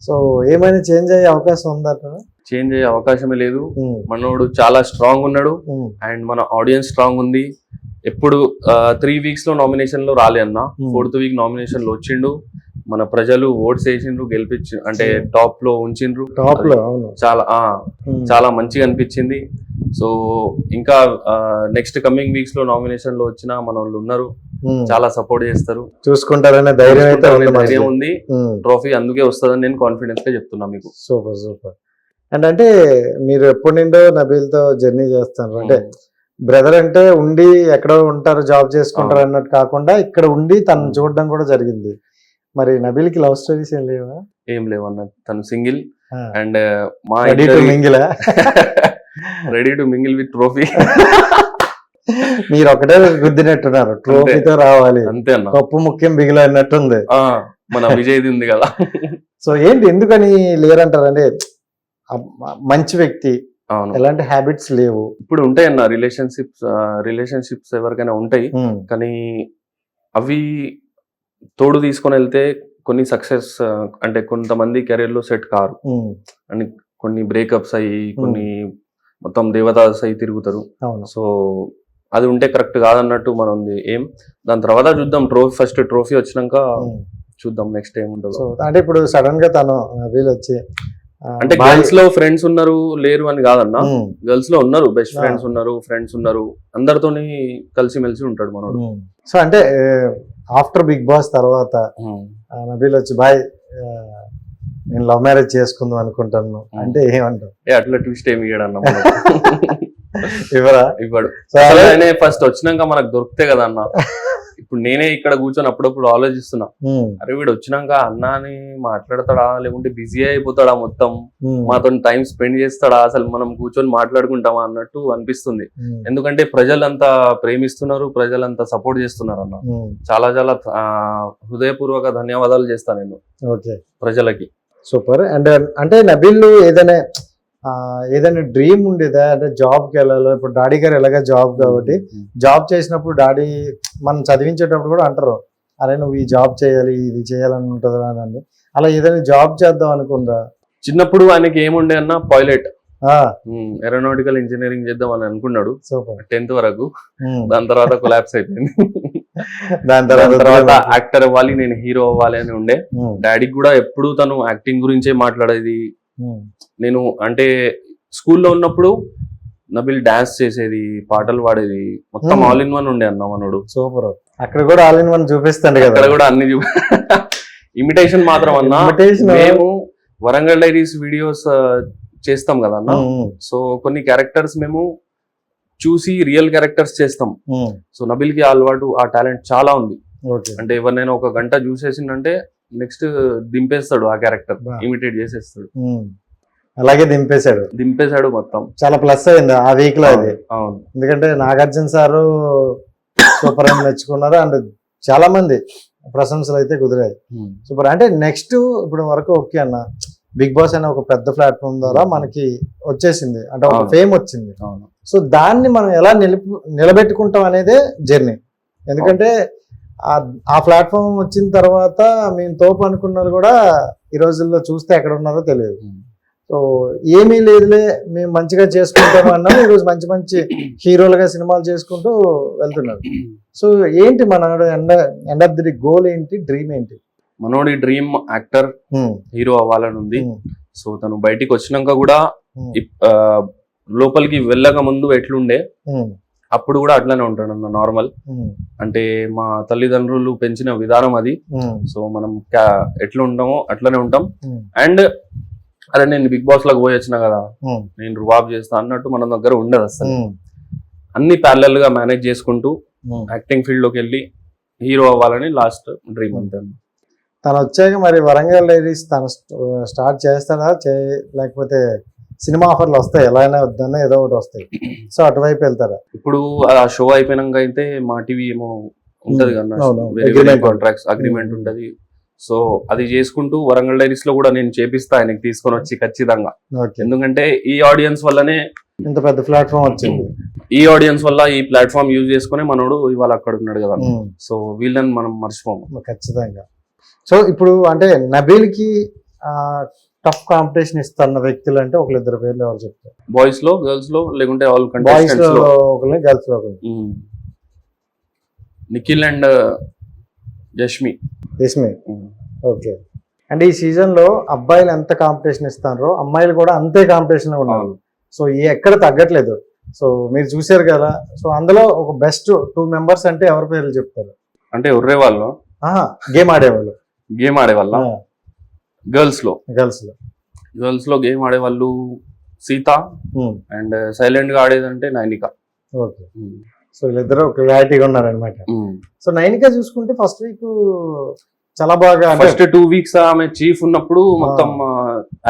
సో ఏమైనా చేంజ్ అయ్యే అవకాశం ఉందట? చేంజ్ అయ్యే అవకాశమే లేదు. మనోడు చాలా స్ట్రాంగ్ ఉన్నాడు అండ్ మన ఆడియన్స్ స్ట్రాంగ్ ఉంది. ఎప్పుడు 3 weeks లో నామినేషన్ లో రాలే అన్న, 4th week నామినేషన్ లో వచ్చిండు. మన ప్రజలు ఓట్స్ వేసిండ్రు, గెలిపించి అంటే టాప్ లో ఉంచిండ్రు. చాలా మంచిగా అనిపించింది. సో ఇంకా నెక్స్ట్ కమింగ్ వీక్స్ లో నామినేషన్ లో వచ్చిన మన వాళ్ళు ఉన్నారు, చాలా సపోర్ట్ చేస్తారు, చూసుకుంటారనే ధైర్యం ఉంది. ట్రోఫీ అందుకే వస్తుందని నేను కాన్ఫిడెన్స్ గా చెప్తున్నా మీకు. సూపర్. అండ్ అంటే మీరు ఎప్పటి నుండో నబీల్ తో జర్నీ చేస్తారు. అంటే బ్రదర్ అంటే ఉండి ఎక్కడో ఉంటారు, జాబ్ చేసుకుంటారు అన్నట్టు కాకుండా ఇక్కడ ఉండి తను చూడడం కూడా జరిగింది. మరి నబీల్ కి లవ్ స్టోరీస్ ఏం లేవా? ఏం లేవన్న, తను సింగిల్ అండ్ మా ready to mingle with trophy. మీరు ఒకటే గుద్దినట్టున్నారు, ట్రోఫీతో రావాలి అంతే అన్న, కప్పు ముఖ్యం బిగిల అన్నట్టుంది. మన విజయ్ది ఉంది కదా. సో ఏంటి ఎందుకని లేరంటారు? అంటే మంచి వ్యక్తి, ఎలాంటి హ్యాబిట్స్ లేవు. ఇప్పుడు ఉంటాయి అన్న రిలేషన్షిప్స్ ఎవరికైనా ఉంటాయి, కానీ అవి తోడు తీసుకొని వెళ్తే కొన్ని సక్సెస్ అంటే కొంతమంది కెరీర్ లో సెట్ కారు అని కొన్ని బ్రేకప్స్ అయ్యి కొన్ని మొత్తం దేవదాస్ అయ్యి తిరుగుతారు. సో అది ఉంటే కరెక్ట్ కాదన్నట్టు మనం ఏం దాని తర్వాత చూద్దాం. ఫస్ట్ ట్రోఫీ వచ్చినాక చూద్దాం నెక్స్ట్ ఏం ఉంటుంది. అంటే ఇప్పుడు సడన్ గా తను వీళ్ళు వచ్చి అంటే గర్ల్స్ లో ఫ్రెండ్స్ ఉన్నారు లేరు అని కాదన్నా, గర్ల్స్ లో ఉన్నారు, బెస్ట్ ఫ్రెండ్స్ ఉన్నారు, అందరితోని కలిసిమెలిసి ఉంటాడు మనోడు. సో అంటే ఆఫ్టర్ బిగ్ బాస్ తర్వాత నబీల్ వచ్చి బాయ్ నేను లవ్ మ్యారేజ్ చేసుకుందాం అనుకుంటాను అంటే ఏమంటావు? అట్లా ట్విస్ట్ ఏమి ఇవ్వడన్నా, ఇవ్వడు. ఫస్ట్ వచ్చినాక మనకు దొరికితే కదా అన్న. ఇప్పుడు నేనే ఇక్కడ కూర్చొని అప్పుడప్పుడు ఆలోచిస్తున్నా, అరే వీడు వచ్చినాక అన్న అని మాట్లాడతాడా లేకుంటే బిజీ అయిపోతాడా, మొత్తం మాతో టైం స్పెండ్ చేస్తాడా, అసలు మనం కూర్చొని మాట్లాడుకుంటామా అన్నట్టు అనిపిస్తుంది. ఎందుకంటే ప్రజలంతా ప్రేమిస్తున్నారు, ప్రజలంతా సపోర్ట్ చేస్తున్నారు అన్న. చాలా హృదయపూర్వక ధన్యవాదాలు చేస్తాను నేను ప్రజలకి. సూపర్. అండ్ అంటే నబీల్ ఏదైనా డ్రీమ్ ఉండేదా? అంటే జాబ్కి వెళ్ళాలి. ఇప్పుడు డాడీ గారు ఎలాగా జాబ్ కాబట్టి జాబ్ చేసినప్పుడు డాడీ మనం చదివించేటప్పుడు కూడా అంటారు, అరే నువ్వు ఈ జాబ్ చేయాలి, ఇది చేయాలని ఉంటుంది అని. అలా ఏదైనా జాబ్ చేద్దాం అనుకుందా? చిన్నప్పుడు ఆయనకి ఏముండే అన్న, పైలట్, ఏరోనాటికల్ ఇంజనీరింగ్ చేద్దాం అని అనుకున్నాడు 10th వరకు. దాని తర్వాత కొలాప్స్ అయిపోయింది. దాని తర్వాత యాక్టర్ అవ్వాలి, నేను హీరో అవ్వాలి అని ఉండే. డాడీకి కూడా ఎప్పుడు తను యాక్టింగ్ గురించే మాట్లాడేది. నేను అంటే స్కూల్లో ఉన్నప్పుడు నబీల్ డాన్స్ చేసేది, పాటలు పాడేది, మొత్తం ఆల్ ఇన్ వన్ ఉండే అన్న మనోడు. సూపర్. అక్కడ కూడా ఆల్ ఇన్ వన్ చూపిస్తాడు కదా, అక్కడ కూడా అన్ని ఇమిటేషన్ మాత్రం అన్న. మేము వరంగల్ డైరీస్ వీడియోస్ చేస్తాం కదా అన్న. సో కొన్ని క్యారెక్టర్స్ మేము చూసి రియల్ క్యారెక్టర్స్ చేస్తాం. సో నబీల్ కి అలవాటు, ఆ టాలెంట్ చాలా ఉంది. అంటే ఎవరినైనా 1 గంట చూసేసిందంటే నెక్స్ట్ దింపేస్తాడు, ఆ క్యారెక్టర్ ఇమిటేట్ చేసేస్తాడు. అలాగే దింపేశాడు మొత్తం. చాలా ప్లస్ అయింది ఆ వీక్ లో అది. ఎందుకంటే నాగార్జున సారు సూపర్ అని మెచ్చుకున్నారు అండ్ చాలా మంది ప్రశంసలు అయితే కుదిరాయి. సూపర్. అంటే నెక్స్ట్ ఇప్పుడు వరకు ఓకే అన్న, బిగ్ బాస్ అనే ఒక పెద్ద ప్లాట్ఫామ్ ద్వారా మనకి వచ్చేసింది, అంటే ఒక ఫేమ్ వచ్చింది. సో దాన్ని మనం ఎలా నిలబెట్టుకుంటాం అనేదే జర్నీ. ఎందుకంటే ఆ ప్లాట్ఫామ్ వచ్చిన తర్వాత మేము తోపు అనుకున్నది కూడా ఈ రోజుల్లో చూస్తే ఎక్కడ ఉన్నారో తెలియదు. సో ఏమీ లేదులే మేము మంచిగా చేసుకుంటాము అన్నా ఈరోజు మంచి మంచి హీరోలుగా సినిమాలు చేసుకుంటూ వెళ్తున్నారు. సో ఏంటి మనోడు ఎండ్ ఆఫ్ ది గోల్ ఏంటి, డ్రీమ్ ఏంటి? మనోడి డ్రీమ్ యాక్టర్, హీరో అవ్వాలని ఉంది. సో తను బయటికి వచ్చినాక కూడా లోపలికి వెళ్ళక ముందు ఎట్లుండే అప్పుడు కూడా అట్లానే ఉంటాడు అన్న, నార్మల్. అంటే మా తల్లిదండ్రులు పెంచిన విధానం అది. సో మనం ఎట్లా ఉంటామో అట్లనే ఉంటాం. అండ్ అరే నేను బిగ్ బాస్ లాగా పోయి వచ్చిన కదా, నేను రువాబ్ చేస్తా అన్నట్టు మన దగ్గర ఉండదు అసలు. అన్ని ప్యారలల్ గా మేనేజ్ చేసుకుంటూ యాక్టింగ్ ఫీల్డ్ లోకి వెళ్ళి హీరో అవ్వాలని లాస్ట్ డ్రీమ్ అంతే. తను వచ్చాక మరి వరంగల్ డైరీస్ తను స్టార్ట్ చేస్తాడా, లేకపోతే సినిమా ఆఫర్లు వస్తాయి, ఎలా అయినా వద్దన్నా ఏదో ఒకటి వస్తాయి, సో అటువైపు వెళ్తారా? ఇప్పుడు ఆ షో అయిపోయినాక అయితే మా టీవీ ఏమో ఉంటది కదా, కాంట్రాక్ట్స్ అగ్రిమెంట్ ఉంటది. సో అది చేసుకుంటూ వరంగల్ డైరీస్ లో కూడా నేను చేపిస్తా ఆయనకి తీసుకొని వచ్చి ఖచ్చితంగా. ఎందుకంటే ఈ ఆడియన్స్ వల్లనే ఇంత పెద్ద ప్లాట్ఫామ్ వచ్చింది. ఈ ఆడియన్స్ వల్ల ఈ ప్లాట్ఫామ్ యూజ్ చేసుకుని మనోడు ఇవాళ అక్కడ ఉన్నాడు కదా. సో వీళ్ళని మనం మర్చిపోము ఖచ్చితంగా. సో ఇప్పుడు అంటే నబీల్ కి టఫ్ కాంపిటీషన్ ఇస్తున్న వ్యక్తులు అంటే ఒకళ్ళిద్దరు పేర్లు ఎవరు చెప్తారు? బాయ్స్ లో, గర్ల్స్ లో, లేకుంటే ఆల్ బాయ్స్ లో ఒకరిని, గర్ల్స్ లో ఒకరిని. నిఖిల్ అండ్ యష్మి. ఓకే. అంటే ఈ సీజన్ లో అబ్బాయిలు ఎంత కాంపిటీషన్ ఇస్తారో అమ్మాయిలు కూడా అంతే కాంపిటీషన్ లో ఉన్నారు. సో ఎక్కడ తగ్గట్లేదు. సో మీరు చూసారు కదా. సో అందులో ఒక బెస్ట్ 2 మెంబర్స్ అంటే ఎవరి పేర్లు చెప్తారు? అంటే ఉర్రే వాళ్ళు, గేమ్ ఆడేవాళ్ళు. గేమ్ ఆడేవాళ్ళ గర్ల్స్ లో గేమ్ ఆడేవాళ్ళు సీత, అండ్ సైలెంట్ గా ఆడేదంటే నైనిక. ఓకే. సో వీళ్ళిద్దరు క్లారిటీగా ఉన్నారనమాట. సో నైనిక చూసుకుంటే ఫస్ట్ వీక్ చాలా బాగా, ఫస్ట్ 2 వీక్స్ ఆమె చీఫ్ ఉన్నప్పుడు మొత్తం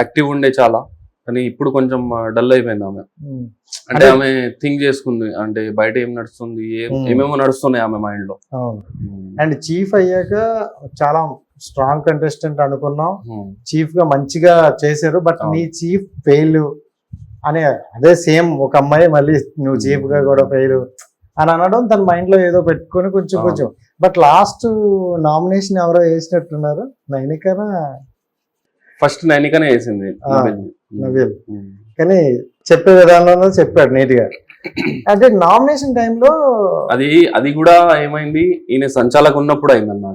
యాక్టివ్ ఉండే చాలా. కానీ ఇప్పుడు కొంచెం డల్ అయిపోయింది ఆమె. అంటే ఆమె థింక్ చేసుకుంది, అంటే బయట ఏం నడుస్తుంది, ఏమేమో నడుస్తున్నాయి ఆమె మైండ్ లో. అండ్ చీఫ్ అయ్యాక చాలా స్ట్రాంగ్ కంటెస్టెంట్ అనుకున్నాం, చీఫ్ గా మంచిగా చేశారు. బట్ నీ చీఫ్ ఫెయిల్ అనే అదే సేమ్ ఒక అమ్మాయి మళ్ళీ నువ్వు చీఫ్ గా కూడా ఫెయిల్ అని అనడం తన మైండ్ లో ఏదో పెట్టుకొని కొంచెం. బట్ లాస్ట్ నామినేషన్ ఎవరో వేసినట్టున్నారు, నైనికనా? ఫస్ట్ నైనికనే వేసింది నబీల్. కానీ చెప్పే విధానంలో చెప్పాడు నీట్ గా. అంటే నామినేషన్ టైంలో అది కూడా ఏమైంది, ఈయన సంచాలక ఉన్నప్పుడు అయిందన్న.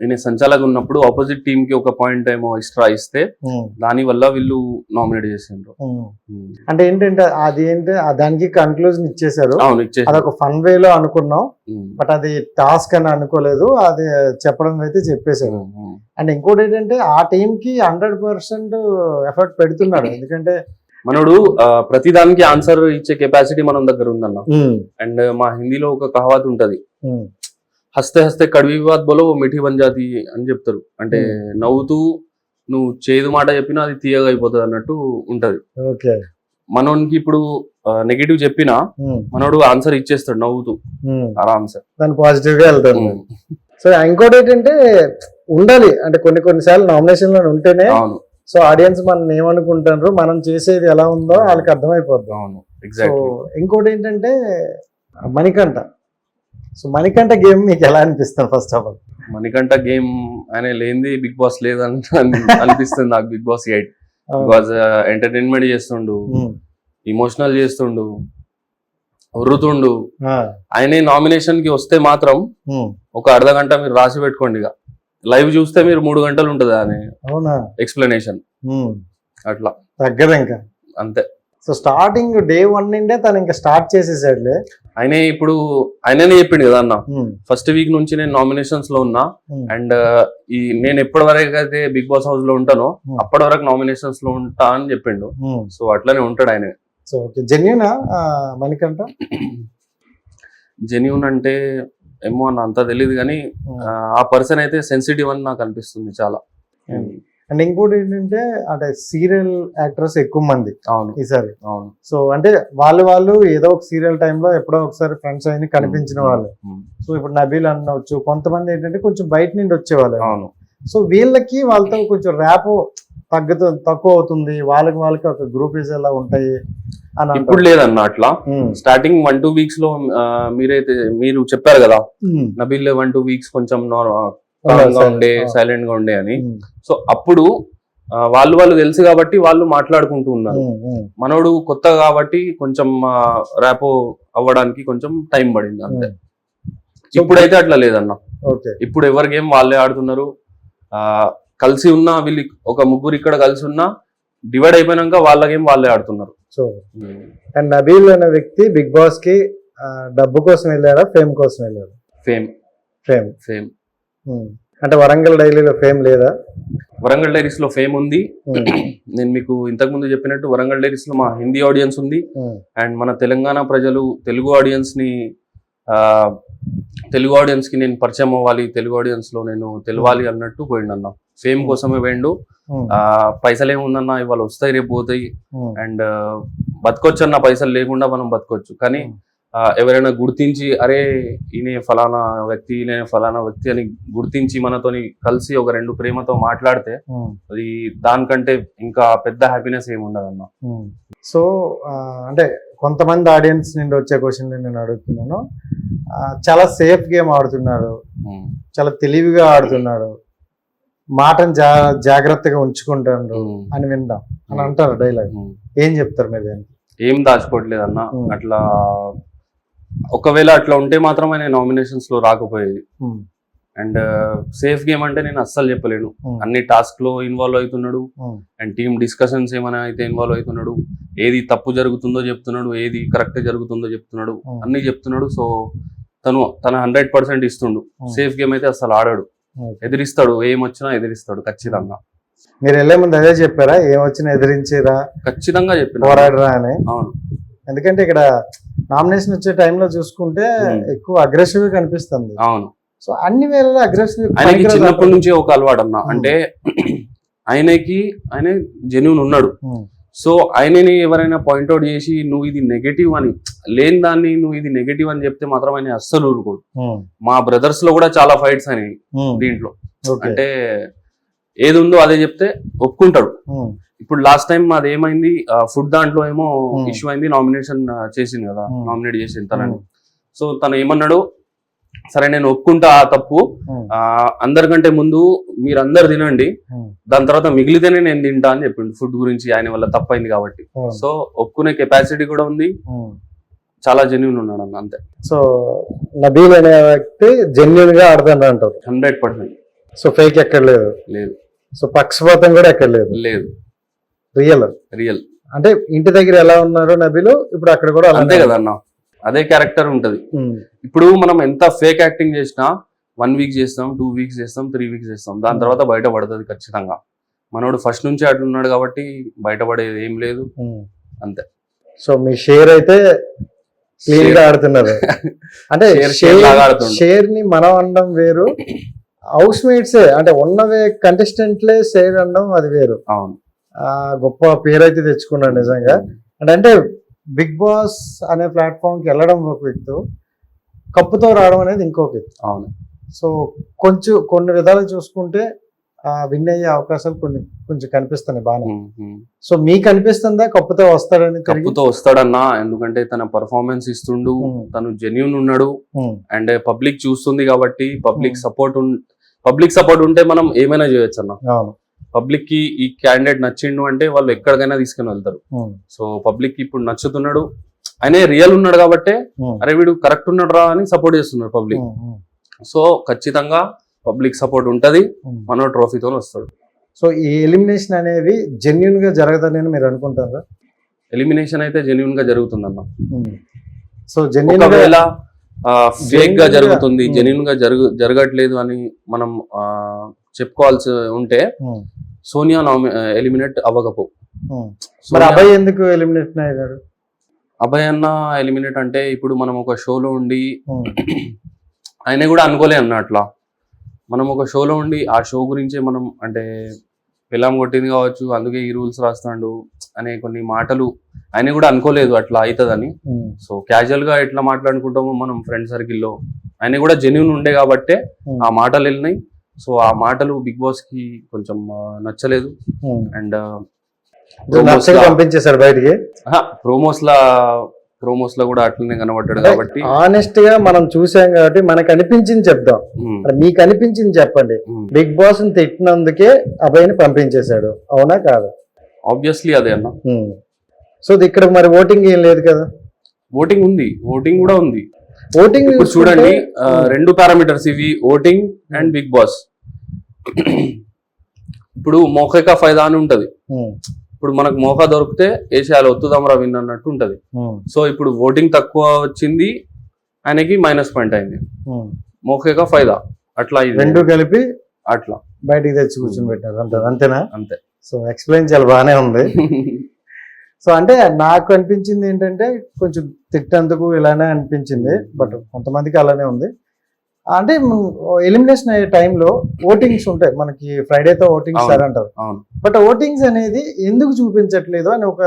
ఈయన సంచాలక ఉన్నప్పుడు ఆపోజిట్ టీమ్ కి ఒక పాయింట్ ఏమో ఎక్స్ట్రా ఇస్తే దాని వల్ల వీళ్ళు నామినేట్ చేసిండ్రు. అంటే ఏంటంటే అది దానికి కన్క్లూజన్ ఇచ్చేసారు. అదొక ఫన్ వేలో అనుకున్నాం, బట్ అది టాస్క్ అని అనుకోలేదు. అది చెప్పడం అయితే చెప్పేశారు. అండ్ ఇంకోటి ఏంటంటే ఆ టీమ్ కి 100% ఎఫర్ట్ పెడుతున్నాడు. ఎందుకంటే మనోడు ప్రతి దానికి ఆన్సర్ ఇచ్చే కెపాసిటీ మనం దగ్గర ఉందన్న. అండ్ మా హిందీలో ఒక కహావత్ ఉంటది, హస్తే హస్తే కడవి బాత్ బోలో మిఠీ బన్ జాతి అని చెప్తారు. అంటే నవ్వుతూ నువ్వు చేదు మాట చెప్పినా అది తీయగా అయిపోతుంది అన్నట్టు ఉంటది. మనోనికి ఇప్పుడు నెగిటివ్ చెప్పినా మనోడు ఆన్సర్ ఇచ్చేస్తాడు నవ్వుతూ ఆరామ్సే, దాని పాజిటివ్ గా వెళ్తాడు. సో ఇంకోటి ఏంటంటే ఉండాలి, అంటే కొన్నిసార్లు నామినేషన్ లో ఉంటేనే సో ఆడియన్స్ మనం ఏమనుకుంటారు, మనం చేసేది ఎలా ఉందో వాళ్ళకి అర్థమైపోద్ది. ఇంకోటి ఏంటంటే మణికంఠ. సో మణికంఠ గేమ్ మీకు ఎలా అనిపిస్తుంది? First of all Manikanta game ఆయన లేనిది బిగ్ బాస్ లేదని అనిపిస్తుంది నాకు. బిగ్ బాస్ 8 బికాజ్ ఎంటర్టైన్మెంట్ చేస్తుండు, ఇమోషనల్ చేస్తుండు, ఉర్రుతుండు. ఆయనే నామినేషన్ కి వస్తే మాత్రం ఒక అర్ధ గంట మీరు రాసి పెట్టుకోండి, ఇక లైవ్ చూస్తే మీరు 3 గంటలు ఉంటది అని ఎక్స్ప్లెనేషన్. అట్లా తగ్గదు ఇంకా అంతే. సో స్టార్టింగ్ డే 1 నుండే తను ఇంకా స్టార్ట్ చేసేసాడులే. ఆయనే ఇప్పుడు ఆయననే చెప్పిండు కదా అన్న, ఫస్ట్ వీక్ నుంచి నేను నామినేషన్స్ లో ఉన్నా, అండ్ నేను ఎప్పటి వరకు అయితే బిగ్ బాస్ హౌస్ లో ఉంటానో అప్పటి వరకు నామినేషన్స్ లో ఉంటా అని చెప్పిండు. సో అట్లానే ఉంటాడు ఆయన. సో జెన్యూనా మణికంఠ? జెన్యూన్ అంటే ఏమో అన్న అంత తెలియదు, కానీ ఆ పర్సన్ అయితే సెన్సిటివ్ అని నాకు అనిపిస్తుంది చాలా. అండ్ ఇంకోటి ఏంటంటే అంటే సీరియల్ యాక్టర్స్ ఎక్కువ మంది ఈసారి. అవును. సో అంటే వాళ్ళు ఏదో ఒక సీరియల్ టైంలో ఎప్పుడో ఒకసారి ఫ్రెండ్స్ అయిన కనిపించిన వాళ్ళు. సో ఇప్పుడు నబీల్ అనవచ్చు, కొంతమంది ఏంటంటే కొంచెం బయట నుండి వచ్చేవాళ్ళు. అవును. సో వీళ్ళకి వాళ్ళతో కొంచెం ర్యాప్ తక్కువ అవుతుంది, వాళ్ళకి ఒక గ్రూపీస్ ఎలా ఉంటాయి. అని ఇప్పుడు లేదన్న అట్లా. స్టార్టింగ్ 1-2 వీక్స్ లో మీరు చెప్పారు కదా నబీల్ 1-2 వీక్స్ కొంచెం సైలెంట్ గా ఉండే అని. సో అప్పుడు వాళ్ళు తెలుసు కాబట్టి వాళ్ళు మాట్లాడుకుంటూ ఉన్నారు. మనోడు కొత్త కాబట్టి కొంచెం ర్యాపో అవ్వడానికి కొంచెం టైం పడింది అంతే. ఇప్పుడైతే అట్లా లేదన్న. ఇప్పుడు ఎవరి గేమ్ వాళ్ళే ఆడుతున్నారు. కలిసి ఉన్నా వీళ్ళు ఒక ముగ్గురు ఇక్కడ కలిసి ఉన్నా డివైడ్ అయిపోయినాక వాళ్ళ గేమ్ వాళ్ళే ఆడుతున్నారు. సో అండ్ నబీల్ అనే వ్యక్తి బిగ్ బాస్ కి డబ్బు కోసం వెళ్ళారా, ఫేమ్ కోసం వెళ్ళారా? ఫేమ్. అంటే వరంగల్ డైలీలో ఫేమ్ లేదా? వరంగల్ డైరీస్ లో ఫేమ్ ఉంది. నేను మీకు ఇంతకు ముందు చెప్పినట్టు వరంగల్ డైరీస్ లో మా హిందీ ఆడియన్స్ ఉంది. అండ్ మన తెలంగాణ ప్రజలు తెలుగు ఆడియన్స్ కి నేను పరిచయం అవ్వాలి, తెలుగు ఆడియన్స్ లో నేను తెలవాలి అన్నట్టు పోయిండన్న. ఫేమ్ కోసమే పోయిండు. పైసలు ఏముందన్న, ఇవాళ వస్తాయి రేపు పోతాయి. అండ్ బతకొచ్చు అన్న, పైసలు లేకుండా మనం బతకొచ్చు. కానీ ఎవరైనా గుర్తించి అరే ఈయన ఫలానా వ్యక్తి అని గుర్తించి మనతోని కలిసి ఒక 2 ప్రేమతో మాట్లాడితే అది దానికంటే ఇంకా పెద్ద హ్యాపీనెస్ ఏముండదన్న. సో అంటే కొంతమంది ఆడియన్స్ నుండి వచ్చే క్వశ్చన్ నేను అడుగుతున్నాను. చాలా సేఫ్ గేమ్ ఆడుతున్నారు, చాలా తెలివిగా ఆడుతున్నారు, మాటను జాగ్రత్తగా ఉంచుకుంటారు అని వింటాం అని అంటారు డైలాగ్. ఏం చెప్తారు మీరు దానికి? ఏం దాచుకోవట్లేదు అన్న. అట్లా ఒకవేళ అట్లా ఉంటే మాత్రం ఆయన నామినేషన్స్ లో రాకపోయేది. అండ్ సేఫ్ గేమ్ అంటే నేను అస్సలు చెప్పలేను. అన్ని టాస్క్ లో ఇన్వాల్వ్ అవుతున్నాడు. అండ్ టీమ్ డిస్కషన్స్ ఏమైనా అయితే ఇన్వాల్వ్ అవుతున్నాడు. ఏది తప్పు జరుగుతుందో చెప్తున్నాడు, ఏది కరెక్ట్ జరుగుతుందో చెప్తున్నాడు, అన్ని చెప్తున్నాడు. సో తన 100% ఇస్తుండు. సేఫ్ గేమ్ అయితే అసలు ఆడాడు. ఎదిరిస్తాడు, ఏమొచ్చినా ఎదిరిస్తాడు ఖచ్చితంగా. మీరు వెళ్ళే ముందు అదే చెప్పారా, ఏమొచ్చినా ఎదిరించేరా? ఖచ్చితంగా చెప్పిన, పోరాడరా అని. అవును. ఎందుకంటే ఇక్కడ నామినేషన్ వచ్చే టైంలో చూసుకుంటే ఎక్కువ అగ్రెసివ్ గా కనిపిస్తుంది. అవును. సో అన్ని వేళలో అగ్రెసివ్. ఆయనకి చిన్నప్పటి నుంచి ఒక అలవాటు అన్న. అంటే ఆయన జెన్యూన్ ఉన్నాడు. సో ఆయనని ఎవరైనా పాయింట్అవుట్ చేసి నువ్వు ఇది నెగటివ్ అని లేని దాన్ని నువ్వు ఇది నెగటివ్ అని చెప్తే మాత్రం ఆయన అస్సలు ఊరుకోడు. మా బ్రదర్స్ లో కూడా చాలా ఫైట్స్ అయినాయి దీంట్లో. అంటే ఏది ఉందో అదే చెప్తే ఒప్పుకుంటాడు. ఇప్పుడు లాస్ట్ టైం అది ఏమైంది, ఫుడ్ దాంట్లో ఏమో ఇష్యూ అయింది. నామినేషన్ చేసింది కదా, నామినేట్ చేసింది తనని. సో తను ఏమన్నాడు, సరే నేను ఒప్పుకుంటా ఆ తప్పు, అందరికంటే ముందు మీరందరు తినండి, దాని తర్వాత మిగిలితేనే నేను తింటా అని చెప్పిండు. ఫుడ్ గురించి ఆయన వల్ల తప్పైంది కాబట్టి. సో ఒప్పుకునే కెపాసిటీ కూడా ఉంది. చాలా జెన్యూన్ ఉన్నాడు అన్న, అంతే. సో నబీల్ అనే వ్యక్తి జెన్యూన్ గా ఆడతాను అంటారు. 100%. సో ఫేక్ ఎక్కడ లేదు. సో పక్షపాతం కూడా ఎక్కడ లేదు. రియల్. అంటే ఇంటి దగ్గర ఎలా ఉన్నారో నబీలు ఇప్పుడు అక్కడ కూడా అంతే కదా అన్న. అదే క్యారెక్టర్ ఉంటది. ఇప్పుడు మనం ఎంత ఫేక్ యాక్టింగ్ చేసినా 1 వీక్ చేస్తాం, 2 వీక్స్ చేస్తాం, 3 వీక్స్ చేస్తాం, దాని తర్వాత బయట పడుతుంది ఖచ్చితంగా. మనోడు ఫస్ట్ నుంచి అట్లున్నాడు కాబట్టి బయటపడేది ఏం లేదు, అంతే. సో మీ షేర్ అయితే క్లీన్ గా ఆడుతున్నారు. అంటే షేర్ ని మనం అనడం వేరు, హౌస్ మేట్సే అంటే ఉన్నవే కంటెస్టెంట్లే షేర్ అనడం అది వేరు. అవును. గొప్ప పేరు అయితే తెచ్చుకున్నాడు నిజంగా. అంటే బిగ్ బాస్ అనే ప్లాట్ఫామ్ కి వెళ్ళడం ఒక వ్యక్తి, కప్పుతో రావడం అనేది ఇంకొక వ్యక్తి. అవును. సో కొన్ని విధాలు చూసుకుంటే విన్ అయ్యే అవకాశాలు కొంచెం కనిపిస్తున్నాయి బాగా. సో మీకు అనిపిస్తుందా కప్పుతో వస్తాడని? కప్పుతో వస్తాడన్నా, ఎందుకంటే తన పర్ఫార్మెన్స్ ఇస్తుండు, తను జెన్యూన్ ఉన్నాడు. అండ్ పబ్లిక్ చూస్తుంది కాబట్టి పబ్లిక్ సపోర్ట్ ఉంటే మనం ఏమైనా చేయొచ్చు అన్న. పబ్లిక్ కి ఈ క్యాండిడేట్ నచ్చిండు అంటే వాళ్ళు ఎక్కడికైనా తీసుకుని వెళ్తారు. సో పబ్లిక్ కి ఇప్పుడు నచ్చుతున్నాడు, ఆయన రియల్ ఉన్నాడు కాబట్టి అరే వీడు కరెక్ట్ ఉన్నాడు రా అని సపోర్ట్ చేస్తున్నారు పబ్లిక్. సో ఖచ్చితంగా పబ్లిక్ సపోర్ట్ ఉంటది, మనో ట్రోఫీతో వస్తాడు. సో ఈ ఎలిమినేషన్ అనేది జెన్యూన్ గా జరగదని మీరు అనుకుంటారా? ఎలిమినేషన్ అయితే జెన్యూన్ గా జరుగుతుందన్న. సో జెన్యూన్ ఫేక్ గా జరుగుతుంది, జెన్యూన్ గా జరగట్లేదు అని మనం చెప్పుకోవాల్సి ఉంటే సోనియా ఎలిమినేట్ అవ్వకపో. మరి అభయ్ ఎందుకు ఎలిమినేట్ అయ్యాడు? అభయ్ అన్న ఎలిమినేట్ అంటే ఇప్పుడు మనం ఒక షోలో ఉండి ఆయన కూడా అనుకోలే అన్న. అట్లా మనం ఒక షోలో ఉండి ఆ షో గురించే మనం అంటే పిల్లం కొట్టింది కావచ్చు, అందుకే ఈ రూల్స్ రాస్తాడు అనే కొన్ని మాటలు ఆయన కూడా అనుకోలేదు అట్లా అవుతుందని. సో క్యాజువల్ గా ఎట్లా మాట్లాడుకుంటామో మనం ఫ్రెండ్ సర్కిల్లో, ఆయన కూడా జెన్యూన్ ఉండే కాబట్టే ఆ మాటలు వెళ్ళినాయి. సో ఆ మాటలు బిగ్ బాస్ కి కొంచెం నచ్చలేదు. అండ్ నచ్చక పంపించేశాడు బయటికి. ప్రోమోస్ లో కూడా అట్లనే కనబడ్డాడు కాబట్టి ఆనెస్ట్ గా మనం చూసాం కాబట్టి మనకు అనిపించింది చెప్దాం. మీకు అనిపించింది చెప్పండి. బిగ్ బాస్ ని తిట్టినందుకే అబ్బాయిని పంపించేశాడు, అవునా కాదు? ఆబ్వియస్లీ అదే అన్న. సో ఇక్కడ మరి ఓటింగ్ ఏం లేదు కదా? ఓటింగ్ ఉంది, ఓటింగ్ కూడా ఉంది. ఓటింగ్ ఇప్పుడు చూడండి, రెండు పారామీటర్స్ ఇవి, ఓటింగ్ అండ్ బిగ్ బాస్. ఇప్పుడు మోఖే కా ఫైదా అని ఉంటది. ఇప్పుడు మనకు మోకా దొరికితే ఏషియాలో ఒత్తుదామరా విన్ అన్నట్టు ఉంటది. సో ఇప్పుడు ఓటింగ్ తక్కువ వచ్చింది, ఆయనకి -పాయింట్ అయింది. మోఖే కా ఫైదా అట్లా రెండు కలిపి అట్లా బయటికి తెచ్చి కూర్చొని పెట్టారు అంటారు, అంతేనా? అంతే. సో ఎక్స్ప్లెయిన్ చాలా బాగానే ఉంది. సో అంటే నాకు అనిపించింది ఏంటంటే కొంచెం తిట్టేందుకు ఇలానే అనిపించింది, బట్ కొంతమందికి అలానే ఉంది. అంటే ఎలిమినేషన్ అయ్యే టైంలో ఓటింగ్స్ ఉంటాయి మనకి, ఫ్రైడేతో ఓటింగ్స్ సార్ అంటారు. బట్ ఓటింగ్స్ అనేది ఎందుకు చూపించట్లేదు అని ఒక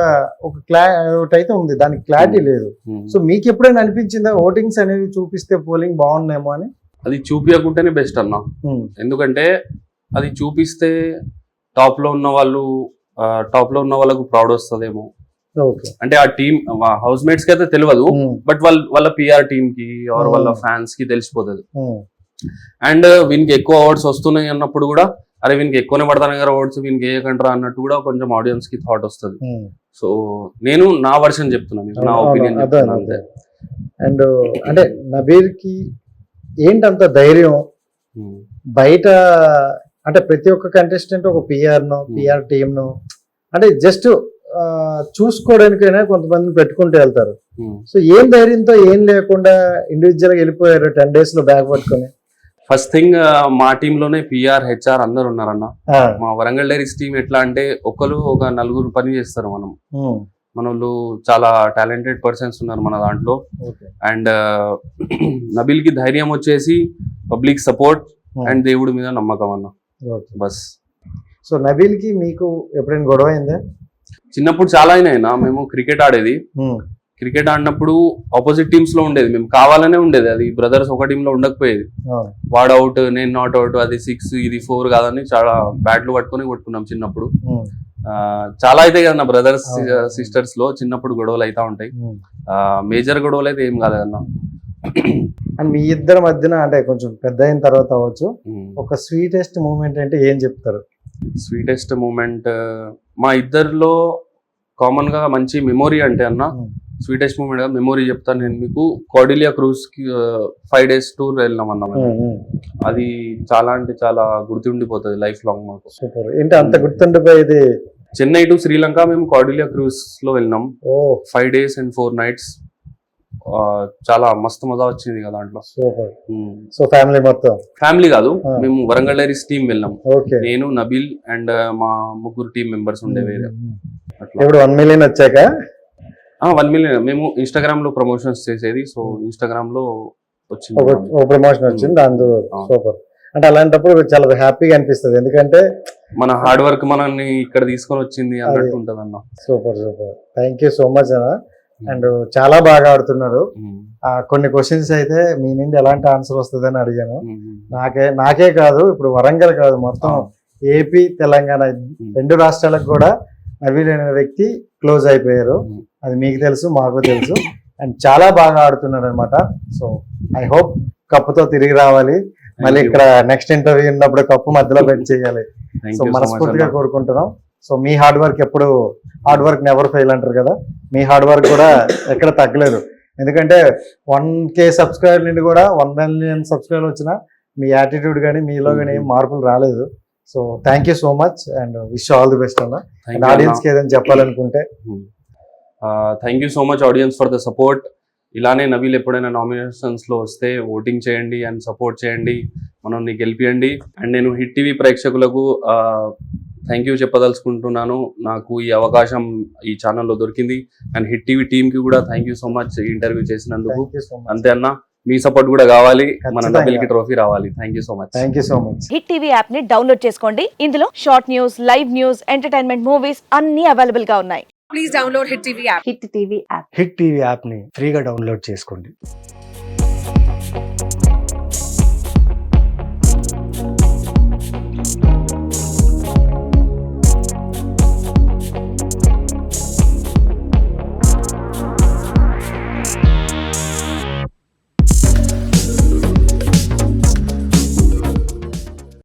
అయితే ఉంది, దానికి క్లారిటీ లేదు. సో మీకు ఎప్పుడైనా అనిపించిందా ఓటింగ్స్ అనేవి చూపిస్తే పోలింగ్ బాగుండేమో అని? అది చూపించకుంటేనే బెస్ట్ అన్న. ఎందుకంటే అది చూపిస్తే టాప్ లో ఉన్న వాళ్ళకు ప్రౌడ్ వస్తుందేమో. అంటే ఆ టీమ్ హౌస్ మేట్స్ కి అయితే తెలియదు, బట్ వాళ్ళ పిఆర్ టీమ్ కి వాళ్ళ ఫ్యాన్స్ కి తెలిసిపోతుంది. అండ్ వీనికి ఎక్కువ అవార్డ్స్ వస్తున్నాయి అన్నప్పుడు కూడా, అరే వీనికి ఎక్కువనే పడతాను కదా అవార్డ్స్, వీనికి వేయకంటారా అన్నట్టు కూడా కొంచెం ఆడియన్స్ కి థాట్ వస్తుంది. సో నేను నా వర్షన్ చెప్తున్నాను, నా ఒపీనియన్ చెప్తున్నాను అంతే. అండ్ అంటే నబీల్ కి ఏంటంత ధైర్యం బయట, అంటే ప్రతి ఒక్క కంటెస్టెంట్ ఒక పిఆర్ టీమ్ ను అంటే జస్ట్ చూసుకోవడానికైనా కొంతమంది పెట్టుకుంటూ వెళ్తారు. సో ఏం ధైర్యంతో ఏం లేకుండా ఇండివిజువల్ గా వెళ్ళిపోయారు 10 days లో బ్యాగ్ పట్టుకొని? ఫస్ట్ థింగ్, మా టీమ్ లోనే పిఆర్ హెచ్ఆర్ అందరు ఉన్నారన్న. మా వరంగల్ డైరీస్ టీమ్ ఎట్లా అంటే ఒకరు ఒక 4 పని చేస్తారు. మన వాళ్ళు చాలా టాలెంటెడ్ పర్సన్స్ ఉన్నారు మన దాంట్లో. అండ్ నబీల్ కి ధైర్యం వచ్చేసి పబ్లిక్ సపోర్ట్ అండ్ దేవుడి మీద నమ్మకం అన్న, బస్. సో నబీల్ కి మీకు ఎప్పుడైనా గొడవ అయిందా? చిన్నప్పుడు చాలా అయినా. మేము క్రికెట్ ఆడేది, క్రికెట్ ఆడినప్పుడు ఆపోజిట్ టీమ్స్ లో ఉండేది, మేము కావాలనే ఉండేది. అది బ్రదర్స్ ఒక టీమ్ లో ఉండకపోయేది. వాడు అవుట్, నేను నాట్ అవుట్, అది 6 ఇది 4 కాదని చాలా బ్యాట్లు పట్టుకొని కొట్టుకున్నాం చిన్నప్పుడు. చాలా అయితే కదా నా బ్రదర్స్ సిస్టర్స్ లో చిన్నప్పుడు గొడవలు అయితే ఉంటాయి. మేజర్ గొడవలు అయితే ఏం కాలేదన్న. అండ్ మీ ఇద్దరి మధ్యన అంటే కొంచెం పెద్ద అయిన తర్వాత అవ్వచ్చు, ఒక స్వీటెస్ట్ మూమెంట్ అంటే ఏం చెప్తారు? స్వీటెస్ట్ మూమెంట్ మా ఇద్దరిలో కామన్ గా మంచి మెమొరీ అంటే అన్న, స్వీటెస్ట్ మూమెంట్ గా మెమొరీ చెప్తాను నేను మీకు. కార్డిలియా క్రూజ్ కి 5 days టూర్ వెళ్ళినాం అన్న. అది చాలా అంటే చాలా గుర్తుండిపోతుంది లైఫ్ లాంగ్ మాకు. సూపర్. ఏంటి అంత గుర్తుండిపోయేది? చెన్నై టు శ్రీలంక మేము కార్డిలియా క్రూజ్ లో వెళ్ళినాం. 5 days and 4 nights. చాలా మస్తు మజా వచ్చింది కదా దాంట్లో. సో ఫ్యామిలీ మొత్తం? ఫ్యామిలీ కాదు, మేము వరంగల్ డైరీస్ టీమ్ వెళ్ళాం. నేను, నబీల్ అండ్ మా 3 టీమ్ మెంబర్స్ ఉండే వేరే. ఇప్పుడు 1 million వచ్చాక? 1 million మేము ఇన్స్టాగ్రామ్ లో ప్రమోషన్స్ చేసేది, సో ఇన్స్టాగ్రామ్ లో వచ్చింది, ప్రమోషన్ వచ్చింది దాంతో. సూపర్. అంటే అలాంటప్పుడు చాలా హ్యాపీగా అనిపిస్తుంది, ఎందుకంటే మన హార్డ్ వర్క్ మనల్ని ఇక్కడ తీసుకొని వచ్చింది అన్నట్టు ఉంటది అన్న. Super super, thank you so much అన్న. అండ్ చాలా బాగా ఆడుతున్నారు. కొన్ని క్వశ్చన్స్ అయితే మీ నుండి ఎలాంటి ఆన్సర్ వస్తుంది అని అడిగాను. నాకే కాదు, ఇప్పుడు వరంగల్ కాదు, మొత్తం ఏపీ తెలంగాణ 2 రాష్ట్రాలకు కూడా నబీల్ అనే వ్యక్తి క్లోజ్ అయిపోయారు. అది మీకు తెలుసు, మాకు తెలుసు. అండ్ చాలా బాగా ఆడుతున్నాడు అనమాట. సో ఐ హోప్ కప్పుతో తిరిగి రావాలి, మళ్ళీ ఇక్కడ నెక్స్ట్ ఇంటర్వ్యూ ఉన్నప్పుడు కప్పు మధ్యలో పెట్టి చేయాలి. సో మనస్ఫూర్తిగా కోరుకుంటున్నాం. సో మీ హార్డ్ వర్క్ ఎప్పుడు, హార్డ్ వర్క్ నెవర్ ఫెయిల్ అంటారు కదా, మీ హార్డ్ వర్క్ కూడా ఎక్కడ తగ్గలేదు. ఎందుకంటే 1K సబ్స్క్రైబర్ నుండి కూడా 1 million సబ్స్క్రైబర్ వచ్చినా మీ యాటిట్యూడ్ కానీ మీలో కానీ ఏం మార్పులు రాలేదు. So thank you so much and wish all the best అన్న. ఆడియన్స్ కి ఏదైనా చెప్పాలనుకుంటే? Thank you so much audience for the support. ఇలానే నబీల్ ఎప్పుడైనా నామినేషన్స్ లో వస్తే ఓటింగ్ చేయండి అండ్ సపోర్ట్ చేయండి, మనల్ని గెలిపియండి. అండ్ నేను హిట్ టీవీ ప్రేక్షకులకు థ్యాంక్ యూ చెప్పదలుచుకుంటున్నాను. నాకు ఈ అవకాశం ఈ ఛానల్లో దొరికింది. అండ్ హిట్ టీవీ టీమ్ కి కూడా thank you so much interview చేసినందుకు. అంతే అన్న, మీ సపోర్ట్ కూడా కావాలి, మన నబీల్ కి ట్రోఫీ రావాలి. Thank you so much. Thank you so much. Hit TV app ని డౌన్లోడ్ చేసుకోండి. ఇందులో short news, live news, entertainment movies అన్ని అవైలబుల్ గా ఉన్నాయి. Please download Hit TV app. Hit TV app. Hit TV app ని ఫ్రీగా download చేసుకోండి.